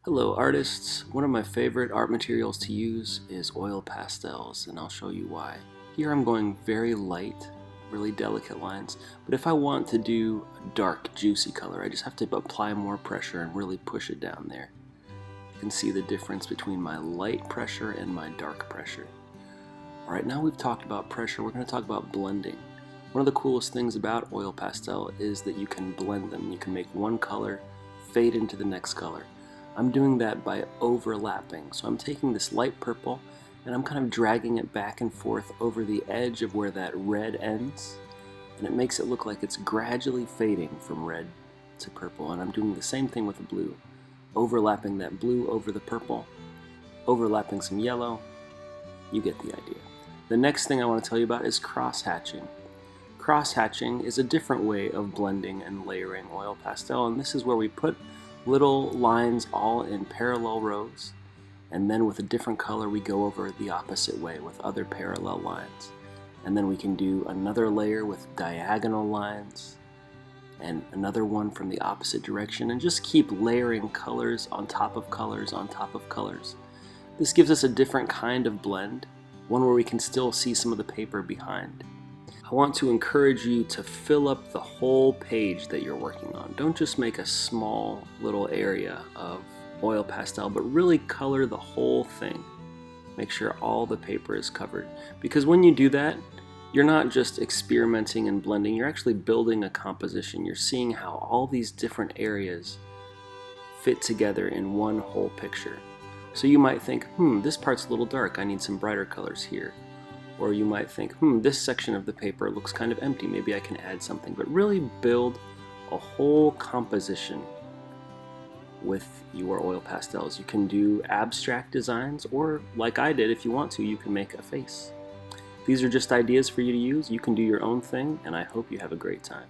Hello artists! One of my favorite art materials to use is oil pastels, and I'll show you why. Here I'm going very light, really delicate lines, but if I want to do a dark, juicy color, I just have to apply more pressure and really push it down there. You can see the difference between my light pressure and my dark pressure. Alright, now we've talked about pressure, we're going to talk about blending. One of the coolest things about oil pastel is that you can blend them. You can make one color fade into the next color. I'm doing that by overlapping. So I'm taking this light purple and I'm kind of dragging it back and forth over the edge of where that red ends, and it makes it look like it's gradually fading from red to purple. And I'm doing the same thing with the blue, overlapping that blue over the purple, overlapping some yellow. You get the idea. The next thing I want to tell you about is cross-hatching. Cross-hatching is a different way of blending and layering oil pastel, and this is where we put little lines all in parallel rows, and then with a different color we go over the opposite way with other parallel lines, and then we can do another layer with diagonal lines and another one from the opposite direction, and just keep layering colors on top of colors on top of colors. This gives us a different kind of blend, one where we can still see some of the paper behind. I want to encourage you to fill up the whole page that you're working on. Don't just make a small little area of oil pastel, but really color the whole thing. Make sure all the paper is covered. Because when you do that, you're not just experimenting and blending, you're actually building a composition. You're seeing how all these different areas fit together in one whole picture. So you might think, this part's a little dark, I need some brighter colors here. Or you might think, this section of the paper looks kind of empty, maybe I can add something. But really build a whole composition with your oil pastels. You can do abstract designs, or like I did, if you want to, you can make a face. These are just ideas for you to use. You can do your own thing, and I hope you have a great time.